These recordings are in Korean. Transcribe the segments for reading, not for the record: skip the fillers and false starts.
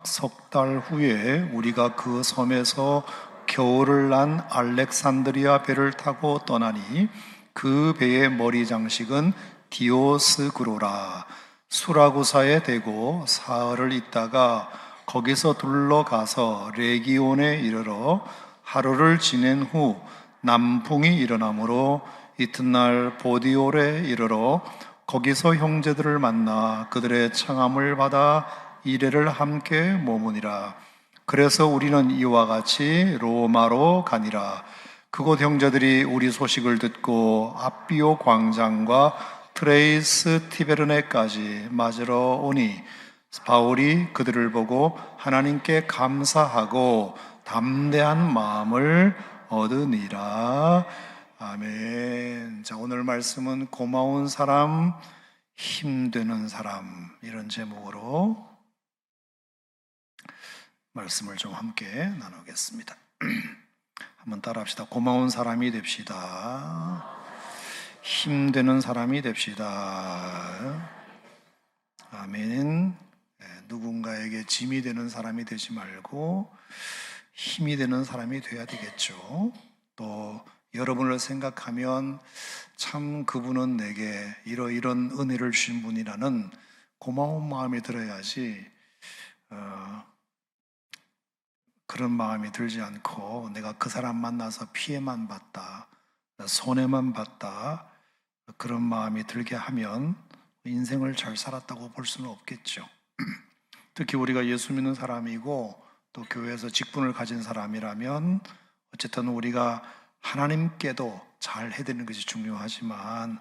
석 달 후에 우리가 그 섬에서 겨울을 난 알렉산드리아 배를 타고 떠나니 그 배의 머리 장식은 디오스그로라. 수라구사에 대고 사흘을 있다가 거기서 둘러가서 레기온에 이르러 하루를 지낸 후 남풍이 일어나므로 이튿날 보디올에 이르러 거기서 형제들을 만나 그들의 청함을 받아 이레를 함께 머무니라. 그래서 우리는 이와 같이 로마로 가니라. 그곳 형제들이 우리 소식을 듣고 앞비오 광장과 트레이스 티베르네까지 맞으러 오니 바울이 그들을 보고 하나님께 감사하고 담대한 마음을 얻으니라. 아멘. 자, 오늘 말씀은 고마운 사람, 힘되는 사람, 이런 제목으로 말씀을 좀 함께 나누겠습니다. 한번 따라합시다. 고마운 사람이 됩시다. 힘되는 사람이 됩시다. 아멘. 누군가에게 짐이 되는 사람이 되지 말고 힘이 되는 사람이 돼야 되겠죠. 또 여러분을 생각하면 참 그분은 내게 이런 은혜를 주신 분이라는 고마운 마음이 들어야지 그런 마음이 들지 않고 내가 그 사람 만나서 피해만 봤다, 손해만 봤다, 그런 마음이 들게 하면 인생을 잘 살았다고 볼 수는 없겠죠. 특히 우리가 예수 믿는 사람이고 또 교회에서 직분을 가진 사람이라면 어쨌든 우리가 하나님께도 잘 해드리는 것이 중요하지만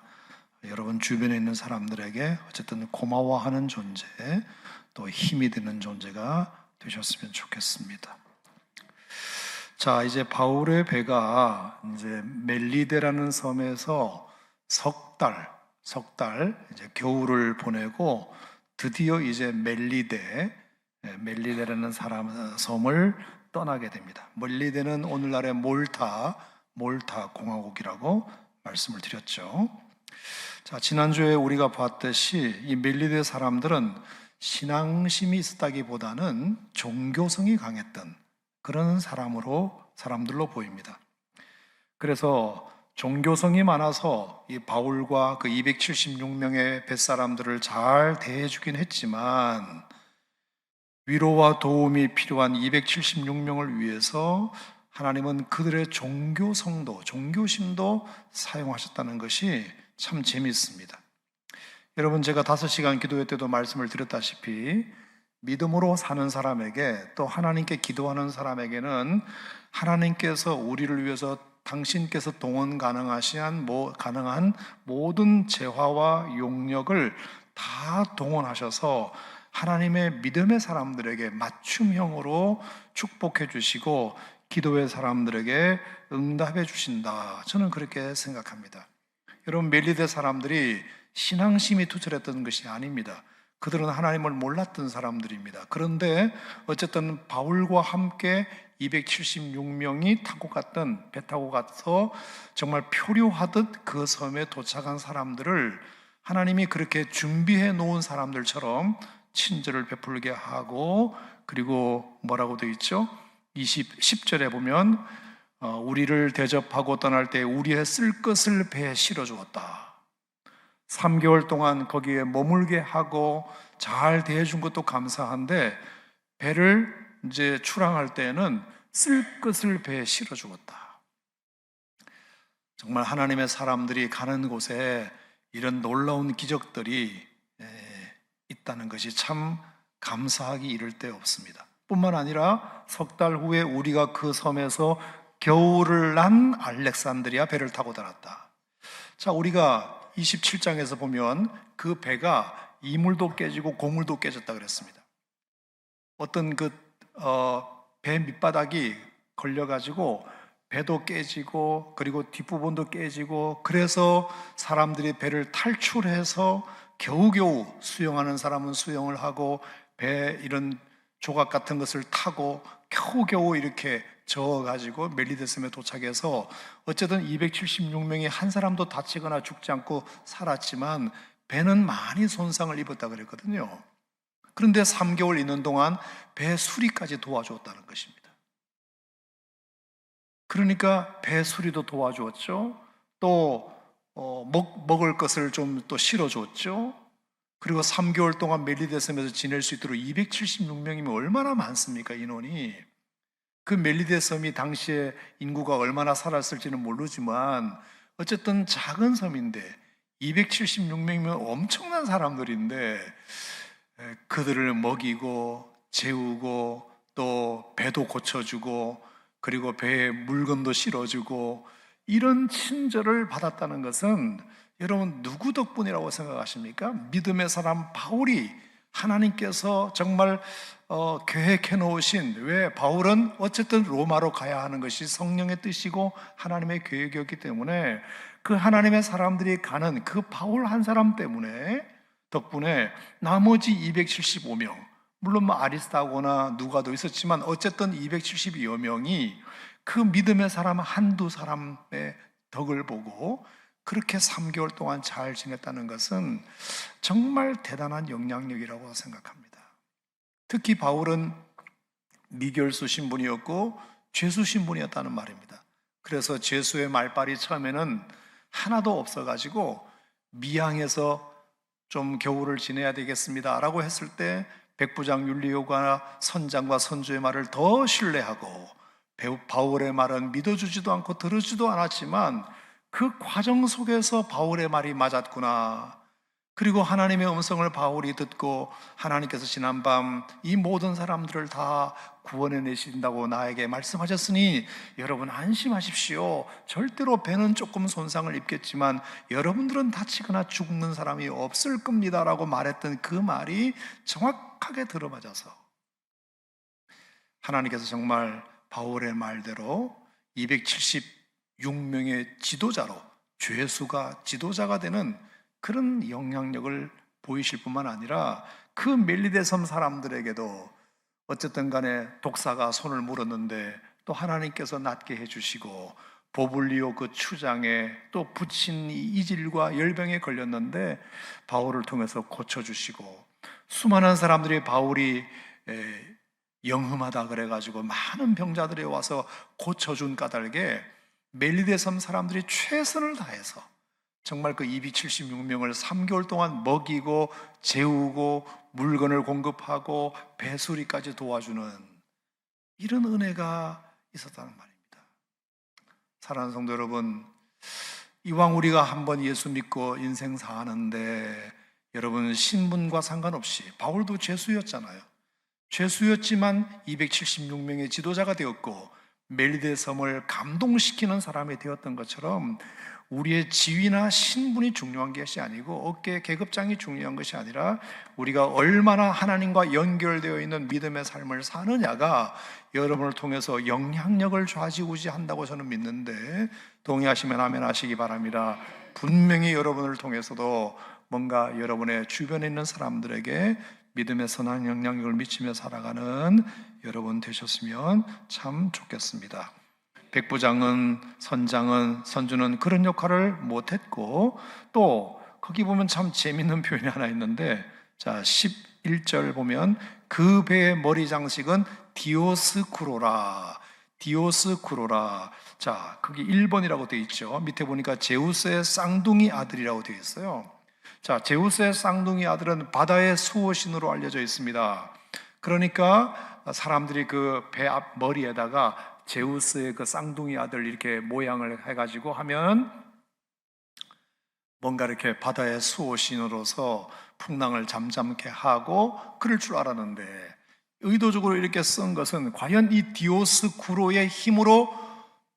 여러분 주변에 있는 사람들에게 어쨌든 고마워하는 존재, 또 힘이 되는 존재가 되셨으면 좋겠습니다. 자, 이제 바울의 배가 이제 멜리데라는 섬에서 석 달 이제 겨울을 보내고 드디어 이제 멜리데라는 섬을 떠나게 됩니다. 멜리데는 오늘날의 몰타 공화국이라고 말씀을 드렸죠. 자, 지난주에 우리가 봤듯이 이 멜리데 사람들은 신앙심이 있었다기보다는 종교성이 강했던 그런 사람들로 보입니다. 그래서 종교성이 많아서 이 바울과 그 276명의 뱃사람들을 잘 대해주긴 했지만 위로와 도움이 필요한 276명을 위해서 하나님은 그들의 종교심도 사용하셨다는 것이 참 재미있습니다. 여러분, 제가 5시간 기도회 때도 말씀을 드렸다시피 믿음으로 사는 사람에게 또 하나님께 기도하는 사람에게는 하나님께서 우리를 위해서 당신께서 동원 가능한 모든 재화와 용력을 다 동원하셔서 하나님의 믿음의 사람들에게 맞춤형으로 축복해 주시고 기도의 사람들에게 응답해 주신다. 저는 그렇게 생각합니다. 여러분, 멜리데 사람들이 신앙심이 투철했던 것이 아닙니다. 그들은 하나님을 몰랐던 사람들입니다. 그런데 어쨌든 바울과 함께 276명이 배 타고 가서 정말 표류하듯 그 섬에 도착한 사람들을 하나님이 그렇게 준비해 놓은 사람들처럼 친절을 베풀게 하고, 그리고 뭐라고 되어 있죠? 10절에 보면 우리를 대접하고 떠날 때 우리의 쓸 것을 배에 실어 주었다. 3개월 동안 거기에 머물게 하고 잘 대해준 것도 감사한데 배를 이제 출항할 때에는 쓸 것을 배에 실어 주었다. 정말 하나님의 사람들이 가는 곳에 이런 놀라운 기적들이 있다는 것이 참 감사하기 이를 데 없습니다. 뿐만 아니라 석 달 후에 우리가 그 섬에서 겨울을 난 알렉산드리아 배를 타고 다녔다. 자, 우리가 27장에서 보면 그 배가 이물도 깨지고 고물도 깨졌다 그랬습니다. 어떤 배 밑바닥이 걸려가지고 배도 깨지고 그리고 뒷부분도 깨지고, 그래서 사람들이 배를 탈출해서 겨우겨우 수영하는 사람은 수영을 하고 배 이런 조각 같은 것을 타고 겨우겨우 이렇게 저어가지고 멜리데 섬에 도착해서 어쨌든 276명이 한 사람도 다치거나 죽지 않고 살았지만 배는 많이 손상을 입었다 그랬거든요. 그런데 3개월 있는 동안 배 수리까지 도와주었다는 것입니다. 그러니까 배 수리도 도와주었죠. 또 먹을 것을 좀 또 실어줬죠. 그리고 3개월 동안 멜리데섬에서 지낼 수 있도록 276명이면 얼마나 많습니까, 인원이. 그 멜리데 섬이 당시에 인구가 얼마나 살았을지는 모르지만 어쨌든 작은 섬인데 276명이면 엄청난 사람들인데 그들을 먹이고 재우고 또 배도 고쳐주고 그리고 배에 물건도 실어주고 이런 친절을 받았다는 것은 여러분 누구 덕분이라고 생각하십니까? 믿음의 사람 바울이 하나님께서 정말 계획해 놓으신, 왜 바울은 어쨌든 로마로 가야 하는 것이 성령의 뜻이고 하나님의 계획이었기 때문에 그 하나님의 사람들이 가는 그 바울 한 사람 때문에 덕분에 나머지 275명, 물론 뭐 아리스타고나 누가도 있었지만 어쨌든 272여 명이 그 믿음의 사람 한두 사람의 덕을 보고 그렇게 3개월 동안 잘 지냈다는 것은 정말 대단한 영향력이라고 생각합니다. 특히 바울은 미결수 신분이었고 죄수 신분이었다는 말입니다. 그래서 죄수의 말빨이 처음에는 하나도 없어가지고 미항에서 좀 겨울을 지내야 되겠습니다 라고 했을 때 백부장 율리오가 선장과 선주의 말을 더 신뢰하고 바울의 말은 믿어주지도 않고 들어주지도 않았지만 그 과정 속에서 바울의 말이 맞았구나. 그리고 하나님의 음성을 바울이 듣고 하나님께서 지난밤 이 모든 사람들을 다 구원해 내신다고 나에게 말씀하셨으니 여러분 안심하십시오. 절대로 배는 조금 손상을 입겠지만 여러분들은 다치거나 죽는 사람이 없을 겁니다 라고 말했던 그 말이 정확하게 들어맞아서 하나님께서 정말 바울의 말대로 276명의 지도자로, 죄수가 지도자가 되는 그런 영향력을 보이실 뿐만 아니라 그 멜리데 섬 사람들에게도 어쨌든 간에 독사가 손을 물었는데 또 하나님께서 낫게 해주시고, 보블리오 그 추장에 또 붙인 이질과 열병에 걸렸는데 바울을 통해서 고쳐주시고, 수많은 사람들이 바울이 영험하다 그래가지고 많은 병자들이 와서 고쳐준 까닭에 멜리데 섬 사람들이 최선을 다해서 정말 그 276명을 3개월 동안 먹이고 재우고 물건을 공급하고 배수리까지 도와주는 이런 은혜가 있었다는 말입니다. 사랑하는 성도 여러분, 이왕 우리가 한번 예수 믿고 인생 사는데 여러분 신분과 상관없이, 바울도 죄수였잖아요. 죄수였지만 276명의 지도자가 되었고 멜리데 섬을 감동시키는 사람이 되었던 것처럼 우리의 지위나 신분이 중요한 것이 아니고 어깨 계급장이 중요한 것이 아니라 우리가 얼마나 하나님과 연결되어 있는 믿음의 삶을 사느냐가 여러분을 통해서 영향력을 좌지우지한다고 저는 믿는데, 동의하시면 아멘 하시기 바랍니다. 분명히 여러분을 통해서도 뭔가 여러분의 주변에 있는 사람들에게 믿음의 선한 영향력을 미치며 살아가는 여러분 되셨으면 참 좋겠습니다. 백부장은, 선장은, 선주는 그런 역할을 못했고, 또 거기 보면 참 재밌는 표현이 하나 있는데, 자 11절 보면 그 배의 머리 장식은 디오스쿠로라. 디오스쿠로라. 자 거기 1번이라고 되어 있죠. 밑에 보니까 제우스의 쌍둥이 아들이라고 되어 있어요. 자, 제우스의 쌍둥이 아들은 바다의 수호신으로 알려져 있습니다. 그러니까 사람들이 그 배 앞 머리에다가 제우스의 그 쌍둥이 아들 이렇게 모양을 해가지고 하면 뭔가 이렇게 바다의 수호신으로서 풍랑을 잠잠케 하고 그럴 줄 알았는데, 의도적으로 이렇게 쓴 것은 과연 이 디오스쿠로의 힘으로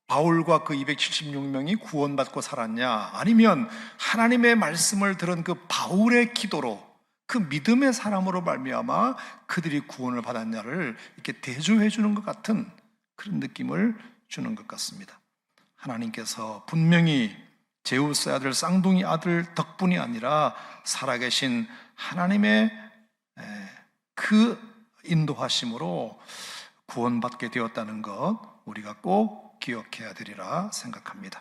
바울과 그 276명이 구원받고 살았냐, 아니면 하나님의 말씀을 들은 그 바울의 기도로, 그 믿음의 사람으로 말미암아 그들이 구원을 받았냐를 이렇게 대조해 주는 것 같은 그런 느낌을 주는 것 같습니다. 하나님께서 분명히 제우스의 아들, 쌍둥이 아들 덕분이 아니라 살아계신 하나님의 그 인도하심으로 구원받게 되었다는 것 우리가 꼭 기억해야 되리라 생각합니다.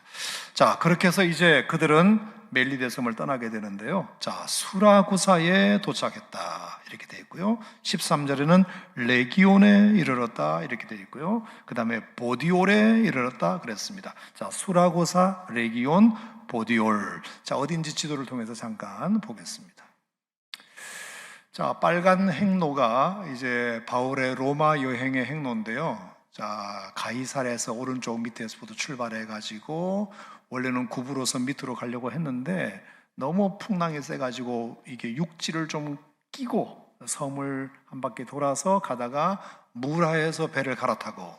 자, 그렇게 해서 이제 그들은 멜리데 섬을 떠나게 되는데요. 자, 수라구사에 도착했다 이렇게 되어 있고요. 13절에는 레기온에 이르렀다 이렇게 되어 있고요. 그 다음에 보디올에 이르렀다 그랬습니다. 자, 수라구사, 레기온, 보디올. 자, 어딘지 지도를 통해서 잠깐 보겠습니다. 자, 빨간 행로가 이제 바울의 로마 여행의 행로인데요. 자, 가이사랴에서 오른쪽 밑에서부터 출발해 가지고 원래는 구부로서 밑으로 가려고 했는데 너무 풍랑이 세 가지고 이게 육지를 좀 끼고 섬을 한 바퀴 돌아서 가다가 무라에서 배를 갈아타고,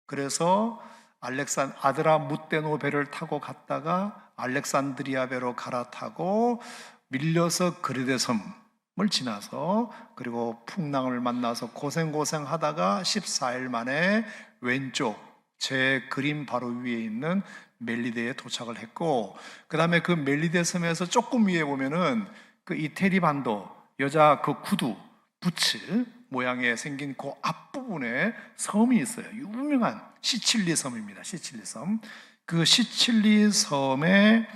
그래서 아드라 무테노 배를 타고 갔다가 알렉산드리아 배로 갈아타고 밀려서 그리데 섬을 지나서, 그리고 풍랑을 만나서 고생하다가 14일 만에 왼쪽 제 그림 바로 위에 있는 멜리데에 도착을 했고, 그 다음에 그 멜리데 섬에서 조금 위에 보면은 그 이태리 반도 여자 그 구두 부츠 모양의 생긴 그 앞부분에 섬이 있어요. 유명한 시칠리 섬입니다. 시칠리 섬. 그 시칠리 섬에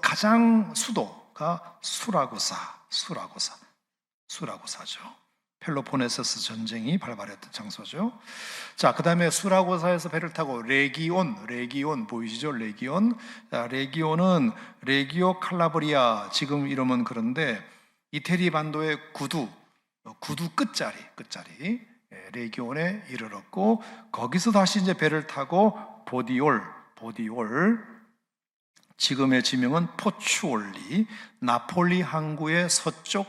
가장 수도가 수라구사죠. 펠로폰네소스 전쟁이 발발했던 장소죠. 자, 그 다음에 수라고사에서 배를 타고 레기온 보이시죠? 레기온은 레기오 칼라브리아, 지금 이름은 그런데 이태리 반도의 구두 끝자리 레기온에 이르렀고, 거기서 다시 이제 배를 타고 보디올, 지금의 지명은 포추올리, 나폴리 항구의 서쪽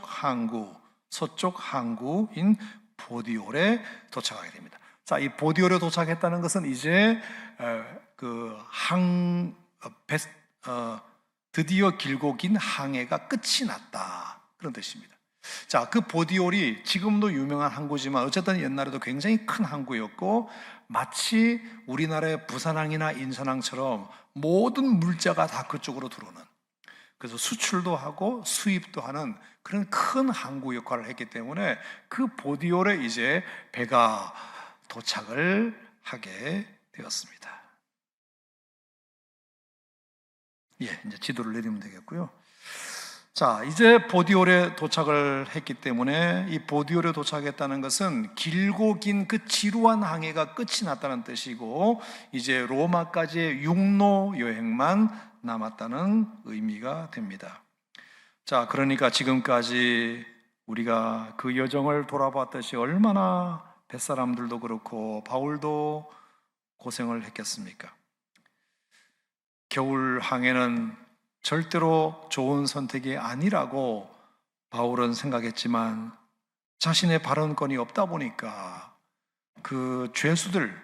항구인 보디올에 도착하게 됩니다. 자, 이 보디올에 도착했다는 것은 이제 드디어 길고 긴 항해가 끝이 났다, 그런 뜻입니다. 자, 그 보디올이 지금도 유명한 항구지만 어쨌든 옛날에도 굉장히 큰 항구였고, 마치 우리나라의 부산항이나 인천항처럼 모든 물자가 다 그쪽으로 들어오는, 그래서 수출도 하고 수입도 하는 그런 큰 항구 역할을 했기 때문에 그 보디올에 이제 배가 도착을 하게 되었습니다. 예, 이제 지도를 내리면 되겠고요. 자, 이제 보디올에 도착을 했기 때문에 이 보디올에 도착했다는 것은 길고 긴 그 지루한 항해가 끝이 났다는 뜻이고, 이제 로마까지의 육로 여행만 남았다는 의미가 됩니다. 자, 그러니까 지금까지 우리가 그 여정을 돌아봤듯이 얼마나 뱃사람들도 그렇고 바울도 고생을 했겠습니까? 겨울 항해는 절대로 좋은 선택이 아니라고 바울은 생각했지만, 자신의 발언권이 없다 보니까 그 죄수들,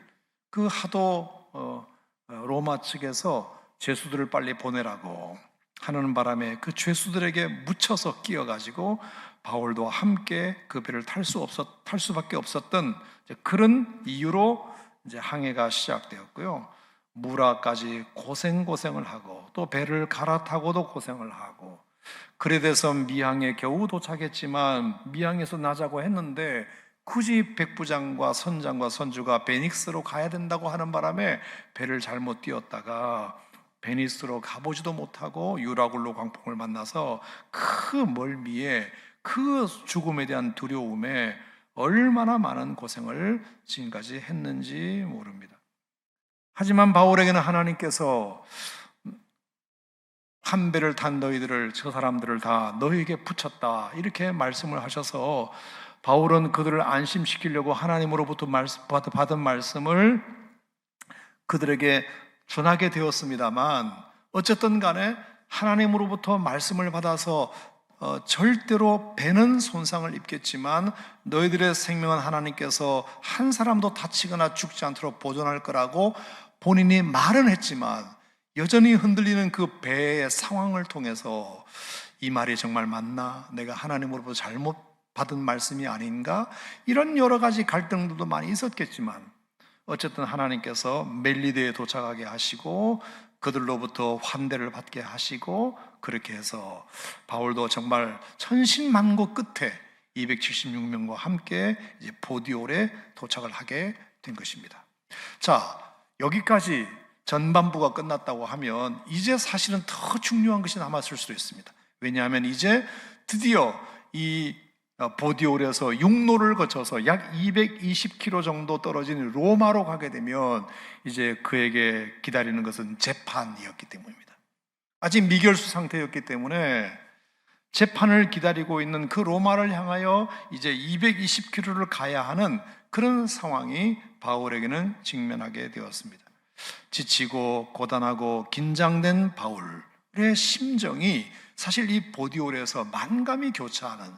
그 하도 로마 측에서 죄수들을 빨리 보내라고 하는 바람에 그 죄수들에게 묻혀서 끼어가지고 바울도 함께 그 배를 탈 수밖에 없었던 그런 이유로 이제 항해가 시작되었고요. 무라까지 고생을 하고, 또 배를 갈아타고도 고생을 하고, 그레데섬 미항에 겨우 도착했지만 미항에서 나자고 했는데 굳이 백부장과 선장과 선주가 베닉스로 가야 된다고 하는 바람에 배를 잘못 띄웠다가 베니스로 가보지도 못하고 유라굴로 광풍을 만나서 그 멀미에, 그 죽음에 대한 두려움에 얼마나 많은 고생을 지금까지 했는지 모릅니다. 하지만 바울에게는 하나님께서 한 배를 탄 너희들을, 저 사람들을 다 너희에게 붙였다 이렇게 말씀을 하셔서 바울은 그들을 안심시키려고 하나님으로부터 받은 말씀을 그들에게 전하게 되었습니다만, 어쨌든 간에 하나님으로부터 말씀을 받아서 절대로 배는 손상을 입겠지만 너희들의 생명은 하나님께서 한 사람도 다치거나 죽지 않도록 보존할 거라고 본인이 말은 했지만, 여전히 흔들리는 그 배의 상황을 통해서 이 말이 정말 맞나? 내가 하나님으로부터 잘못 받은 말씀이 아닌가? 이런 여러 가지 갈등들도 많이 있었겠지만, 어쨌든 하나님께서 멜리데에 도착하게 하시고 그들로부터 환대를 받게 하시고, 그렇게 해서 바울도 정말 천신만고 끝에 276명과 함께 이제 보디올에 도착을 하게 된 것입니다. 자, 여기까지 전반부가 끝났다고 하면 이제 사실은 더 중요한 것이 남았을 수도 있습니다. 왜냐하면 이제 드디어 이 보디올에서 육로를 거쳐서 약 220km 정도 떨어진 로마로 가게 되면 이제 그에게 기다리는 것은 재판이었기 때문입니다. 아직 미결수 상태였기 때문에 재판을 기다리고 있는 그 로마를 향하여 이제 220km를 가야 하는 그런 상황이 바울에게는 직면하게 되었습니다. 지치고 고단하고 긴장된 바울의 심정이 사실 이 보디올에서 만감이 교차하는,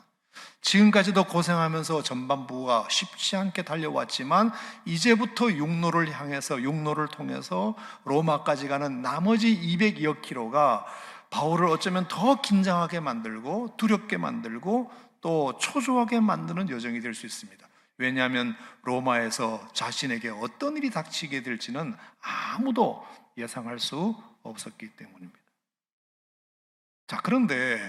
지금까지도 고생하면서 전반부가 쉽지 않게 달려왔지만 이제부터 육로를 향해서, 육로를 통해서 로마까지 가는 나머지 200여 킬로가 바울을 어쩌면 더 긴장하게 만들고 두렵게 만들고 또 초조하게 만드는 여정이 될 수 있습니다. 왜냐하면 로마에서 자신에게 어떤 일이 닥치게 될지는 아무도 예상할 수 없었기 때문입니다. 자, 그런데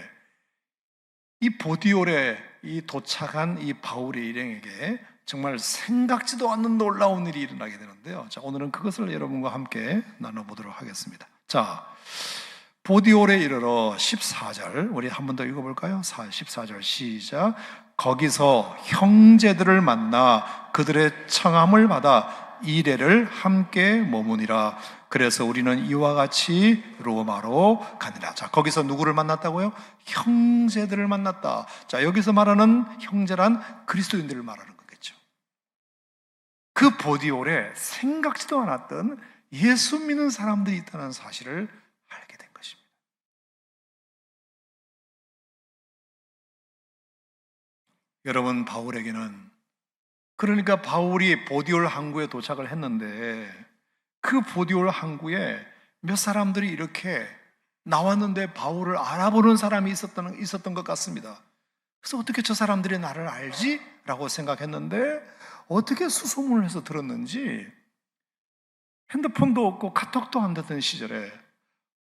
이 보디올에 이 도착한 이 바울의 일행에게 정말 생각지도 않는 놀라운 일이 일어나게 되는데요. 자, 오늘은 그것을 여러분과 함께 나눠보도록 하겠습니다. 자, 보디올에 이르러 14절, 우리 한 번 더 읽어볼까요? 14절 시작. 거기서 형제들을 만나 그들의 청함을 받아 이레를 함께 머무니라. 그래서 우리는 이와 같이 로마로 가니라. 자, 거기서 누구를 만났다고요? 형제들을 만났다. 자, 여기서 말하는 형제란 그리스도인들을 말하는 거겠죠. 그 보디올에 생각지도 않았던 예수 믿는 사람들이 있다는 사실을 알게 된 것입니다. 여러분, 바울에게는, 그러니까 바울이 보디올 항구에 도착을 했는데 그 보디올 항구에 몇 사람들이 이렇게 나왔는데 바울을 알아보는 사람이 있었던 것 같습니다. 그래서 어떻게 저 사람들이 나를 알지? 라고 생각했는데 어떻게 수소문을 해서 들었는지, 핸드폰도 없고 카톡도 안 되던 시절에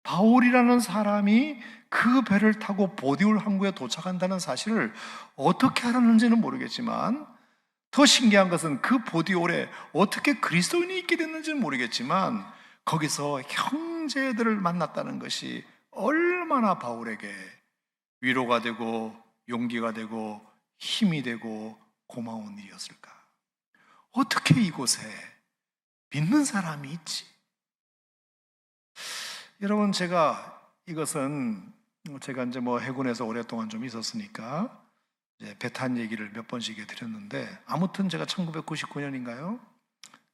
바울이라는 사람이 그 배를 타고 보디올 항구에 도착한다는 사실을 어떻게 알았는지는 모르겠지만, 더 신기한 것은 그 보디올에 어떻게 그리스도인이 있게 됐는지는 모르겠지만 거기서 형제들을 만났다는 것이 얼마나 바울에게 위로가 되고 용기가 되고 힘이 되고 고마운 일이었을까. 어떻게 이곳에 믿는 사람이 있지? 여러분, 제가 이것은 제가 이제 해군에서 오랫동안 좀 있었으니까 이제 배 탄 얘기를 몇 번씩 드렸는데, 아무튼 제가 1999년인가요?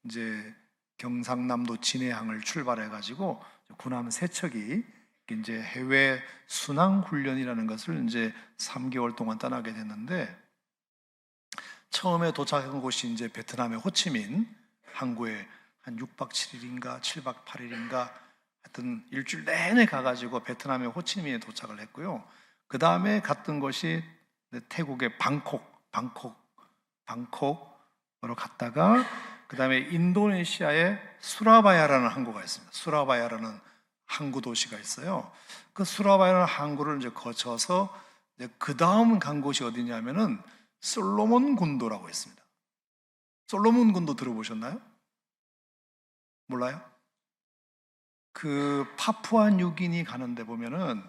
이제 경상남도 진해항을 출발해가지고 군함 세 척이 이제 해외 순항 훈련이라는 것을 이제 3개월 동안 떠나게 됐는데, 처음에 도착한 곳이 이제 베트남의 호치민 항구에 한 6박 7일인가 7박 8일인가 하여튼 일주일 내내 가가지고 베트남의 호치민에 도착을 했고요. 그 다음에 갔던 곳이 태국의 방콕으로 갔다가 그 다음에 인도네시아의 수라바야라는 항구가 있습니다. 수라바야라는 항구 도시가 있어요. 그 수라바야라는 항구를 이제 거쳐서 그 다음 간 곳이 어디냐면은 솔로몬 군도라고 있습니다. 솔로몬 군도 들어보셨나요? 몰라요? 그 파푸아 뉴기니 가는데 보면은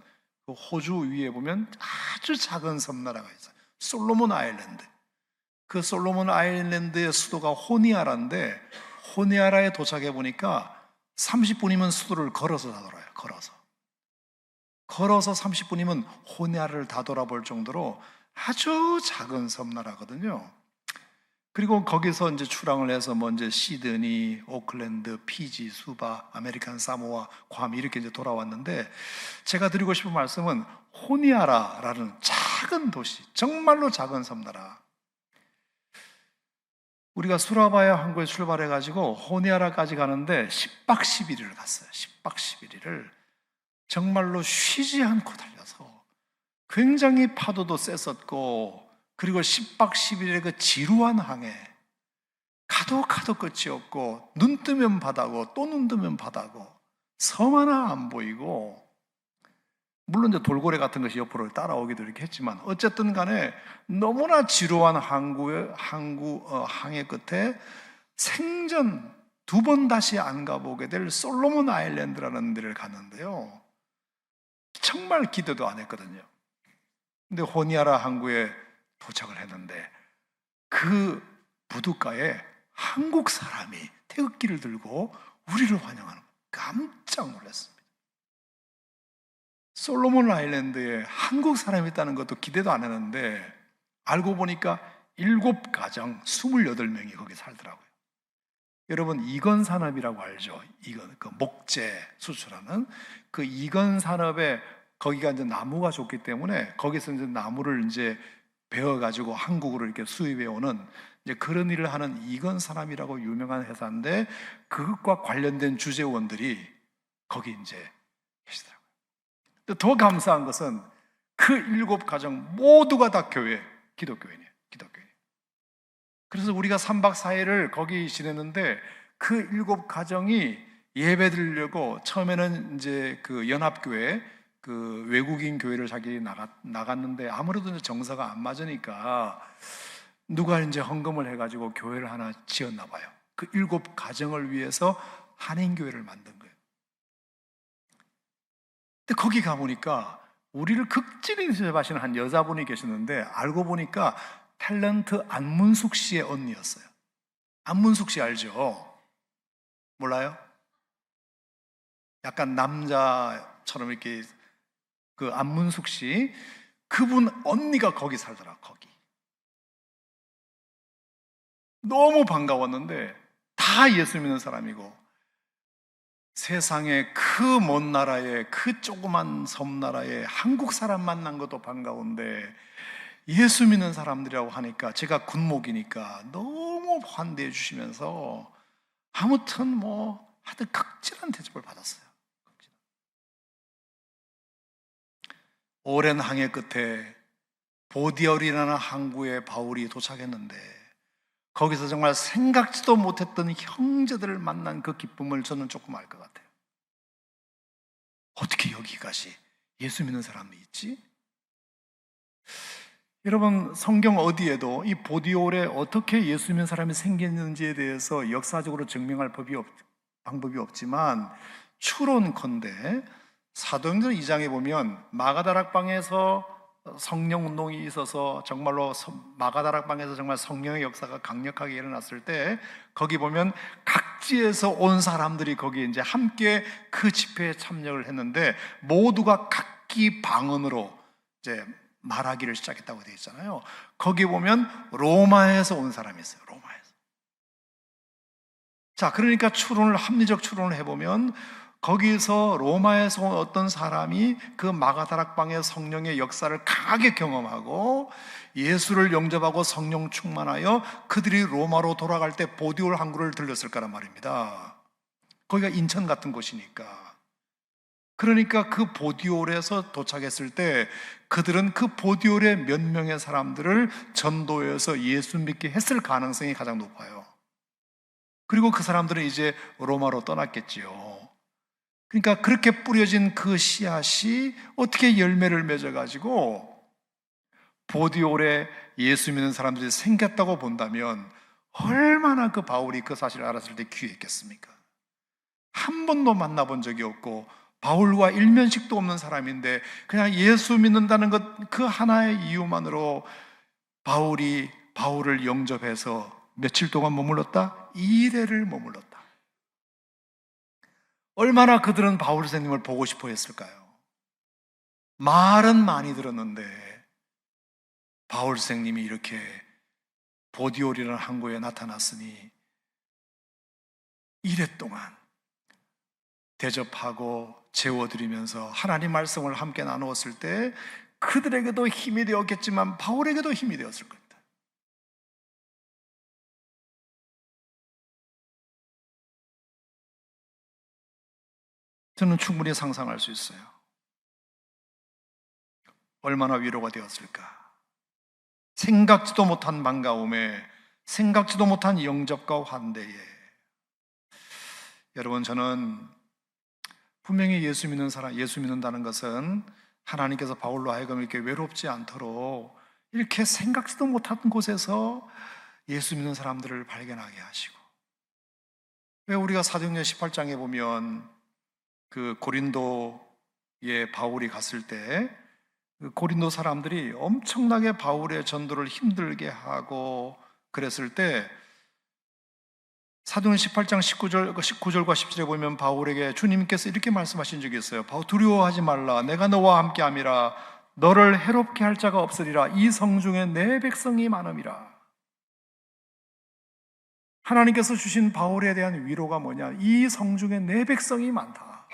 그 호주 위에 보면 아주 작은 섬나라가 있어요. 솔로몬 아일랜드. 그 솔로몬 아일랜드의 수도가 호니아라인데, 호니아라에 도착해 보니까 30분이면 수도를 걸어서 다 돌아요. 걸어서 30분이면 호니아라를 다 돌아볼 정도로 아주 작은 섬나라거든요. 그리고 거기서 이제 출항을 해서 이제 시드니, 오클랜드, 피지, 수바, 아메리칸 사모아, 괌 이렇게 이제 돌아왔는데, 제가 드리고 싶은 말씀은 호니아라라는 작은 도시, 정말로 작은 섬나라. 우리가 수라바야 항구에 출발해가지고 호니아라까지 가는데 10박 11일을 갔어요. 10박 11일을 정말로 쉬지 않고 달려서 굉장히 파도도 셌었고, 그리고 10박 11일의 그 지루한 항해, 가도 끝이 없고, 눈 뜨면 바다고 또 눈 뜨면 바다고, 섬 하나 안 보이고, 물론 이제 돌고래 같은 것이 옆으로 따라오기도 이렇게 했지만 어쨌든 간에 너무나 지루한 항해 끝에 생전 2번 다시 안 가보게 될 솔로몬 아일랜드라는 데를 갔는데요. 정말 기대도 안 했거든요. 근데 호니아라 항구에 도착을 했는데 그 부둣가에 한국 사람이 태극기를 들고 우리를 환영하는 거예요. 깜짝 놀랐습니다. 솔로몬 아일랜드에 한국 사람이 있다는 것도 기대도 안 했는데 알고 보니까 7가정 28명이 거기 살더라고요. 여러분, 이건 산업이라고 알죠? 이건 그 목재 수출하는 그 이건 산업에 거기가 이제 나무가 좋기 때문에 거기서 이제 나무를 이제 베어가지고 한국으로 이렇게 수입해 오는 이제 그런 일을 하는 이건 산업이라고 유명한 회사인데 그것과 관련된 주재원들이 거기 이제 계시더라고요. 더 감사한 것은 그 7가정 모두가 다 기독교인이에요. 기독교인. 그래서 우리가 3박 4일을 거기 지냈는데 그 7가정이 예배 드리려고 처음에는 이제 그 연합교회 그 외국인 교회를 자기 나갔는데 아무래도 이제 정서가 안 맞으니까 누가 이제 헌금을 해가지고 교회를 하나 지었나 봐요. 그 7가정을 위해서 한인교회를 만든 거예요. 근데 거기 가보니까 우리를 극진히 대접하시는 한 여자분이 계셨는데 알고 보니까 탤런트 안문숙 씨의 언니였어요. 안문숙 씨 알죠? 몰라요? 약간 남자처럼 이렇게 그 안문숙 씨 그분 언니가 거기 살더라. 거기 너무 반가웠는데 다 예수 믿는 사람이고 세상에 그 먼 나라에 그 조그만 섬나라에 한국 사람 만난 것도 반가운데 예수 믿는 사람들이라고 하니까 제가 군목이니까 너무 환대해 주시면서 아무튼 뭐 하여튼 극진한 대접을 받았어요. 오랜 항해 끝에 보디얼이라는 항구에 바울이 도착했는데 거기서 정말 생각지도 못했던 형제들을 만난 그 기쁨을 저는 조금 알 것 같아요. 어떻게 여기까지 예수 믿는 사람이 있지? 여러분, 성경 어디에도 이 보디올에 어떻게 예수 믿는 사람이 생겼는지에 대해서 역사적으로 증명할 방법이 없지만 추론컨대 사도행전 2장에 보면 마가다락방에서 성령 운동이 있어서 정말로 마가다락방에서 정말 성령의 역사가 강력하게 일어났을 때 거기 보면 각지에서 온 사람들이 거기 이제 함께 그 집회에 참여를 했는데 모두가 각기 방언으로 이제 말하기를 시작했다고 되어 있잖아요. 거기 보면 로마에서 온 사람이 있어요. 로마에서. 자, 그러니까 합리적 추론을 해보면 거기서 로마에서 온 어떤 사람이 그 마가다락방의 성령의 역사를 강하게 경험하고 예수를 영접하고 성령 충만하여 그들이 로마로 돌아갈 때 보디올 항구를 들렸을 거란 말입니다. 거기가 인천 같은 곳이니까. 그러니까 그 보디올에서 도착했을 때 그들은 그 보디올의 몇 명의 사람들을 전도해서 예수 믿게 했을 가능성이 가장 높아요. 그리고 그 사람들은 이제 로마로 떠났겠지요. 그러니까 그렇게 뿌려진 그 씨앗이 어떻게 열매를 맺어가지고 보디올에 예수 믿는 사람들이 생겼다고 본다면 얼마나 그 바울이 그 사실을 알았을 때 귀했겠습니까? 한 번도 만나본 적이 없고 바울과 일면식도 없는 사람인데 그냥 예수 믿는다는 것 그 하나의 이유만으로 바울을 영접해서 며칠 동안 머물렀다? 2일을 머물렀다. 얼마나 그들은 바울 선생님을 보고 싶어 했을까요? 말은 많이 들었는데 바울 선생님이 이렇게 보디올이라는 항구에 나타났으니 2일 동안 대접하고 재워드리면서 하나님 말씀을 함께 나누었을 때 그들에게도 힘이 되었겠지만 바울에게도 힘이 되었을 겁니다. 저는 충분히 상상할 수 있어요. 얼마나 위로가 되었을까. 생각지도 못한 반가움에, 생각지도 못한 영접과 환대에. 여러분, 저는 분명히 예수 믿는다는 것은 하나님께서 바울로 하여금 이렇게 외롭지 않도록 이렇게 생각지도 못한 곳에서 예수 믿는 사람들을 발견하게 하시고, 왜 우리가 사도행전 18장에 보면 그 고린도에 바울이 갔을 때 그 고린도 사람들이 엄청나게 바울의 전도를 힘들게 하고 그랬을 때 사도행전 18장 19절과 10절에 보면 바울에게 주님께서 이렇게 말씀하신 적이 있어요. 바울, 두려워하지 말라. 내가 너와 함께함이라. 너를 해롭게 할 자가 없으리라. 이 성중에 내 백성이 많음이라. 하나님께서 주신 바울에 대한 위로가 뭐냐? 이 성중에 내 백성이 많다.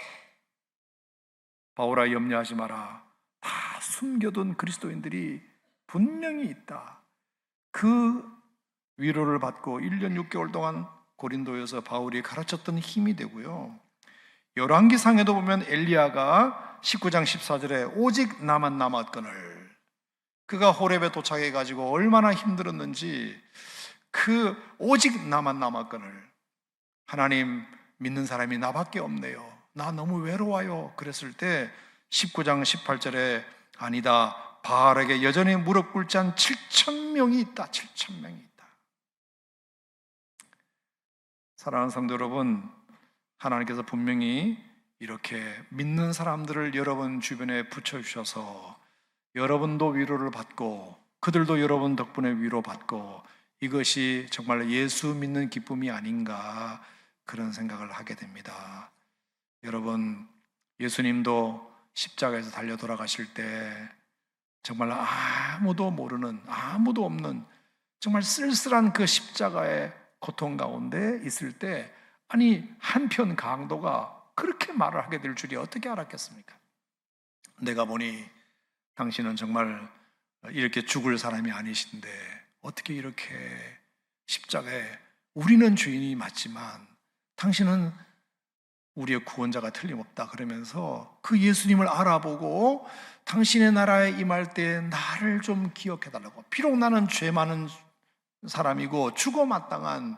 바울아, 염려하지 마라. 다 숨겨둔 그리스도인들이 분명히 있다. 그 위로를 받고 1년 6개월 동안 고린도에서 바울이 가르쳤던 힘이 되고요. 열왕기상에도 보면 엘리야가 19장 14절에 오직 나만 남았거늘, 그가 호렙에 도착해 가지고 얼마나 힘들었는지, 그 오직 나만 남았거늘, 하나님 믿는 사람이 나밖에 없네요, 나 너무 외로워요, 그랬을 때 19장 18절에 아니다, 바알에게 여전히 무릎 꿇지 않은 7,000명이 있다. 7,000명이 있다. 사랑하는 성도 여러분, 하나님께서 분명히 이렇게 믿는 사람들을 여러분 주변에 붙여주셔서 여러분도 위로를 받고 그들도 여러분 덕분에 위로받고, 이것이 정말 예수 믿는 기쁨이 아닌가, 그런 생각을 하게 됩니다. 여러분, 예수님도 십자가에서 달려 돌아가실 때 정말 아무도 모르는, 아무도 없는 정말 쓸쓸한 그 십자가의 고통 가운데 있을 때, 아니 한편 강도가 그렇게 말을 하게 될 줄이 어떻게 알았겠습니까? 내가 보니 당신은 정말 이렇게 죽을 사람이 아니신데 어떻게 이렇게 십자가에, 우리는 죄인이 맞지만 당신은 우리의 구원자가 틀림없다, 그러면서 그 예수님을 알아보고 당신의 나라에 임할 때 나를 좀 기억해달라고, 비록 나는 죄 많은 사람이고 죽어 마땅한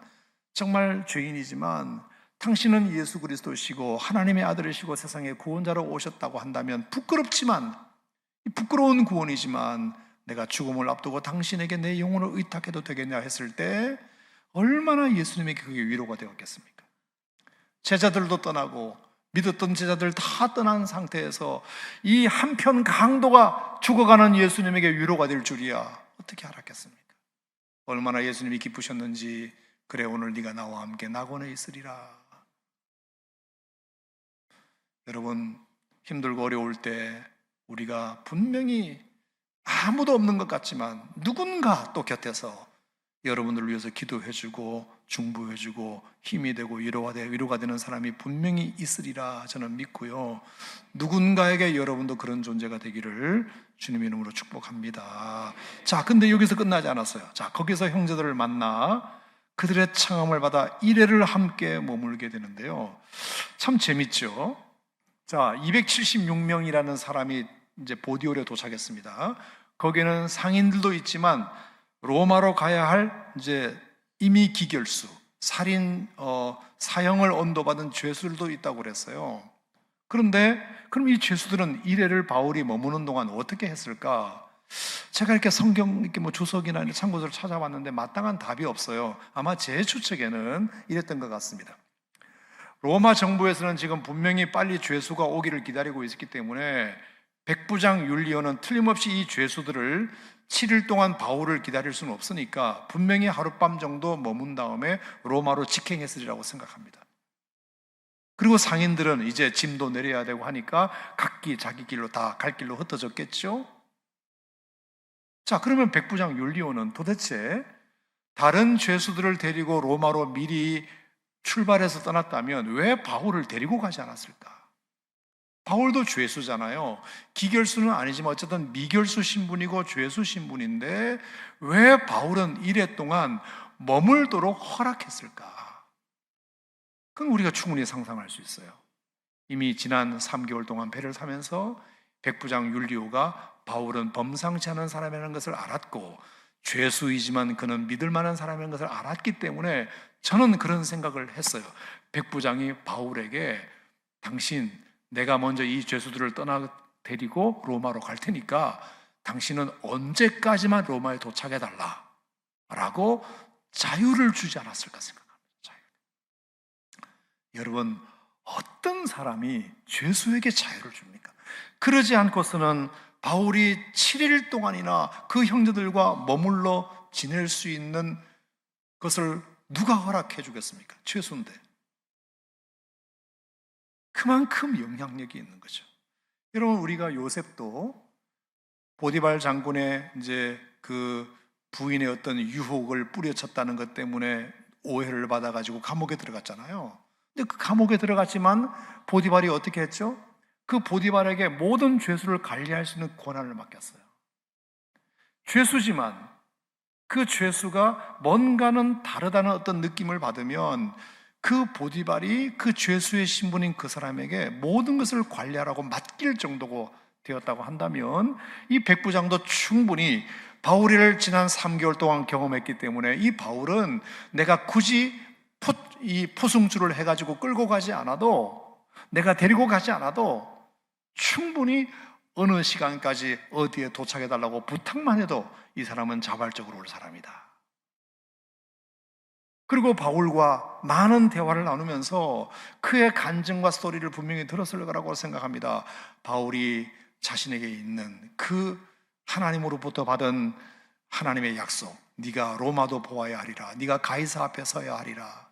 정말 죄인이지만 당신은 예수 그리스도시고 하나님의 아들이시고 세상의 구원자로 오셨다고 한다면 부끄럽지만, 부끄러운 구원이지만 내가 죽음을 앞두고 당신에게 내 영혼을 의탁해도 되겠냐 했을 때 얼마나 예수님에게 그게 위로가 되었겠습니까? 제자들도 떠나고 믿었던 제자들 다 떠난 상태에서 이 한편 강도가 죽어가는 예수님에게 위로가 될 줄이야 어떻게 알았겠습니까? 얼마나 예수님이 기쁘셨는지, 그래 오늘 네가 나와 함께 낙원에 있으리라. 여러분, 힘들고 어려울 때 우리가 분명히 아무도 없는 것 같지만 누군가 또 곁에서 여러분들을 위해서 기도해주고 중보해주고 힘이 되고 위로가 되는 사람이 분명히 있으리라 저는 믿고요. 누군가에게 여러분도 그런 존재가 되기를 주님의 이름으로 축복합니다. 자, 근데 여기서 끝나지 않았어요. 자, 거기서 형제들을 만나 그들의 청함을 받아 이레를 함께 머물게 되는데요. 참 재밌죠? 자, 276명이라는 사람이 이제 보디올에 도착했습니다. 거기는 상인들도 있지만 로마로 가야 할 이제 이미 기결수, 살인, 사형을 언도받은 죄수들도 있다고 그랬어요. 그런데 그럼 이 죄수들은 이레를 바울이 머무는 동안 어떻게 했을까? 제가 이렇게 성경 이렇게 뭐 주석이나 참고서를 찾아봤는데 마땅한 답이 없어요. 아마 제 추측에는 이랬던 것 같습니다. 로마 정부에서는 지금 분명히 빨리 죄수가 오기를 기다리고 있었기 때문에 백부장 율리오는 틀림없이 이 죄수들을 7일 동안 바울을 기다릴 수는 없으니까 분명히 하룻밤 정도 머문 다음에 로마로 직행했으리라고 생각합니다. 그리고 상인들은 이제 짐도 내려야 되고 하니까 각기 자기 길로 다 갈 길로 흩어졌겠죠. 자, 그러면 백부장 율리오는 도대체 다른 죄수들을 데리고 로마로 미리 출발해서 떠났다면 왜 바울을 데리고 가지 않았을까? 바울도 죄수잖아요. 기결수는 아니지만 어쨌든 미결수 신분이고 죄수 신분인데 왜 바울은 이래 동안 머물도록 허락했을까? 그건 우리가 충분히 상상할 수 있어요. 이미 지난 3개월 동안 배를 타면서 백부장 율리오가 바울은 범상치 않은 사람이라는 것을 알았고 죄수이지만 그는 믿을 만한 사람이라는 것을 알았기 때문에 저는 그런 생각을 했어요. 백부장이 바울에게 당신, 내가 먼저 이 죄수들을 데리고 로마로 갈 테니까 당신은 언제까지만 로마에 도착해달라 라고 자유를 주지 않았을까 생각합니다. 자유. 여러분, 어떤 사람이 죄수에게 자유를 줍니까? 그러지 않고서는 바울이 7일 동안이나 그 형제들과 머물러 지낼 수 있는 것을 누가 허락해 주겠습니까? 죄수인데. 그만큼 영향력이 있는 거죠. 여러분, 우리가 요셉도 보디발 장군의 이제 그 부인의 어떤 유혹을 뿌려쳤다는 것 때문에 오해를 받아가지고 감옥에 들어갔잖아요. 근데 그 감옥에 들어갔지만 보디발이 어떻게 했죠? 그 보디발에게 모든 죄수를 관리할 수 있는 권한을 맡겼어요. 죄수지만 그 죄수가 뭔가는 다르다는 어떤 느낌을 받으면 그 보디발이 그 죄수의 신분인 그 사람에게 모든 것을 관리하라고 맡길 정도고 되었다고 한다면 이 백부장도 충분히 바울을 지난 3개월 동안 경험했기 때문에 이 바울은 내가 굳이 이 포승줄을 해가지고 끌고 가지 않아도, 내가 데리고 가지 않아도 충분히 어느 시간까지 어디에 도착해달라고 부탁만 해도 이 사람은 자발적으로 올 사람이다. 그리고 바울과 많은 대화를 나누면서 그의 간증과 스토리를 분명히 들었을 거라고 생각합니다. 바울이 자신에게 있는 그 하나님으로부터 받은 하나님의 약속, 네가 로마도 보아야 하리라, 네가 가이사 앞에 서야 하리라.